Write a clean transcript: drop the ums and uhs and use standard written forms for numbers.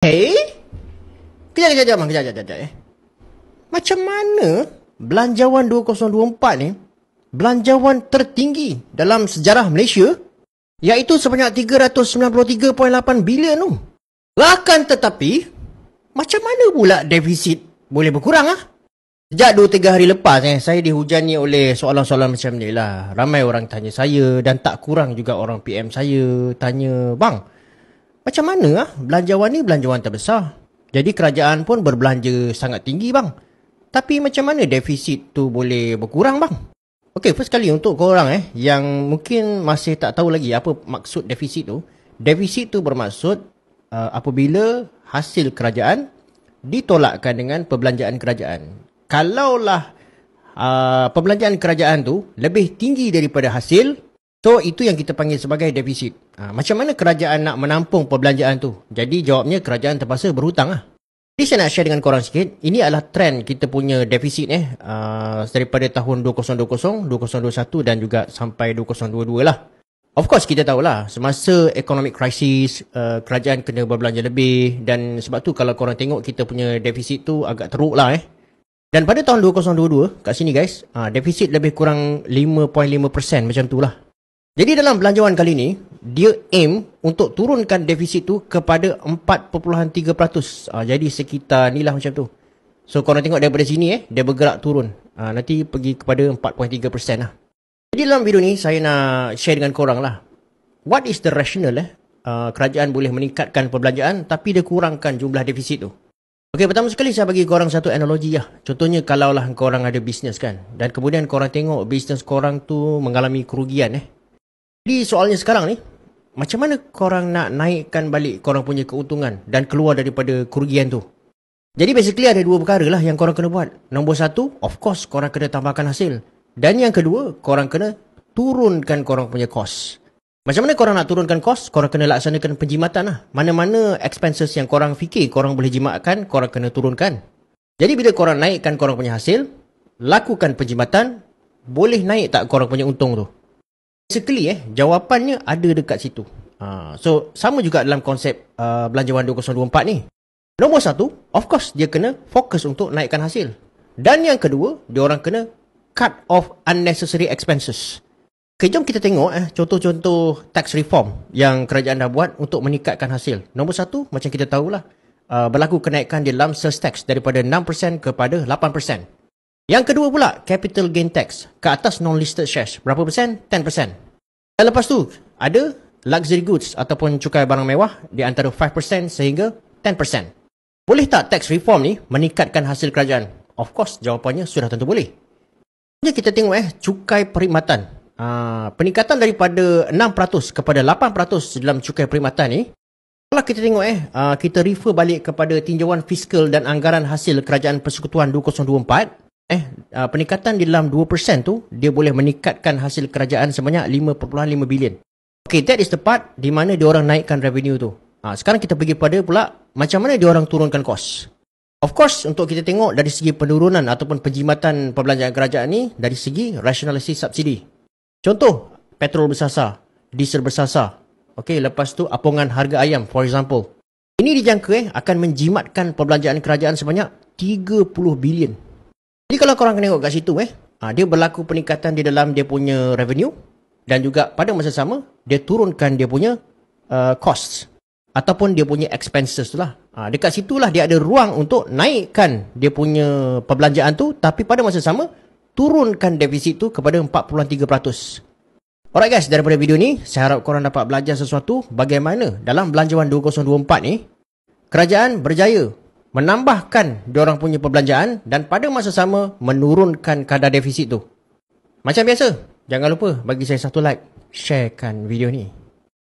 Hey, kejap. Macam mana belanjawan 2024 ni belanjawan tertinggi dalam sejarah Malaysia, iaitu sebanyak 393.8 bilion tu. Akan tetapi, macam mana pula defisit boleh berkurang ah? Sejak 2-3 hari lepas saya dihujani oleh soalan-soalan macam ni lah. Ramai orang tanya saya dan tak kurang juga orang PM saya tanya, "Bang, macam mana belanjawan ni belanjawan terbesar? Jadi kerajaan pun berbelanja sangat tinggi bang. Tapi macam mana defisit tu boleh berkurang bang?" Okey, first kali untuk korang yang mungkin masih tak tahu lagi apa maksud defisit tu. Defisit tu bermaksud apabila hasil kerajaan ditolakkan dengan perbelanjaan kerajaan. Kalaulah perbelanjaan kerajaan tu lebih tinggi daripada hasil, so itu yang kita panggil sebagai defisit. Macam mana kerajaan nak menampung perbelanjaan tu? Jadi jawabnya kerajaan terpaksa berhutang lah. Jadi saya nak share dengan korang sikit. Ini adalah trend kita punya defisit daripada tahun 2020, 2021 dan juga sampai 2022 lah. Of course kita tahulah semasa economic crisis, kerajaan kena berbelanja lebih, dan sebab tu kalau korang tengok kita punya defisit tu agak teruk lah Dan pada tahun 2022 kat sini guys, defisit lebih kurang 5.5% macam tu lah. Jadi dalam belanjawan kali ni, dia aim untuk turunkan defisit tu kepada 4.3%. Jadi sekitar ni lah macam tu. So korang tengok daripada sini dia bergerak turun. Nanti pergi kepada 4.3% lah. Jadi dalam video ni saya nak share dengan korang lah, what is the rationale kerajaan boleh meningkatkan perbelanjaan tapi dia kurangkan jumlah defisit tu. Okey, pertama sekali saya bagi korang satu analogi lah. Contohnya kalaulah korang ada bisnes kan, dan kemudian korang tengok bisnes korang tu mengalami kerugian Jadi soalnya sekarang ni, macam mana korang nak naikkan balik korang punya keuntungan dan keluar daripada kerugian tu? Jadi basically ada dua perkara lah yang korang kena buat. Nombor satu, of course korang kena tambahkan hasil. Dan yang kedua, korang kena turunkan korang punya cost. Macam mana korang nak turunkan kos? Korang kena laksanakan penjimatan lah. Mana-mana expenses yang korang fikir korang boleh jimatkan, korang kena turunkan. Jadi bila korang naikkan korang punya hasil, lakukan penjimatan, boleh naik tak korang punya untung tu? Basically jawapannya ada dekat situ. So sama juga dalam konsep belanjawan 2024 ni. Nombor satu, of course dia kena fokus untuk naikkan hasil. Dan yang kedua, dia orang kena cut off unnecessary expenses. Okay, jom kita tengok contoh-contoh tax reform yang kerajaan dah buat untuk meningkatkan hasil. Nombor satu, macam kita tahulah, berlaku kenaikan di lump sales tax daripada 6% kepada 8%. Yang kedua pula, capital gain tax ke atas non-listed shares. Berapa persen? 10%. Dan lepas tu, ada luxury goods ataupun cukai barang mewah di antara 5% sehingga 10%. Boleh tak tax reform ni meningkatkan hasil kerajaan? Of course, jawapannya sudah tentu boleh. Jadi kita tengok cukai perkhidmatan. Peningkatan daripada 6% kepada 8% dalam cukai perkhidmatan ni, kalau kita tengok kita refer balik kepada tinjauan fiskal dan anggaran hasil kerajaan persekutuan 2024, peningkatan di dalam 2% tu dia boleh meningkatkan hasil kerajaan sebanyak 5.5 bilion. Okay, that is the part di mana dia orang naikkan revenue tu. Sekarang kita pergi pada pula macam mana dia orang turunkan kos. Of course, untuk kita tengok dari segi penurunan ataupun penjimatan perbelanjaan kerajaan ni dari segi rasionalisasi subsidi. Contoh, petrol bersasar, diesel bersasar. Okey, lepas tu apungan harga ayam, for example. Ini dijangka akan menjimatkan perbelanjaan kerajaan sebanyak 30 bilion. Jadi kalau korang tengok kat situ dia berlaku peningkatan di dalam dia punya revenue dan juga pada masa sama dia turunkan dia punya costs ataupun dia punya expenses tu lah. Dekat situlah dia ada ruang untuk naikkan dia punya perbelanjaan tu, tapi pada masa sama turunkan defisit tu kepada 4.3%. Alright guys, daripada video ni saya harap korang dapat belajar sesuatu bagaimana dalam belanjawan 2024 ni kerajaan berjaya menambahkan diorang punya perbelanjaan dan pada masa sama menurunkan kadar defisit tu. Macam biasa, jangan lupa bagi saya satu like, sharekan video ni.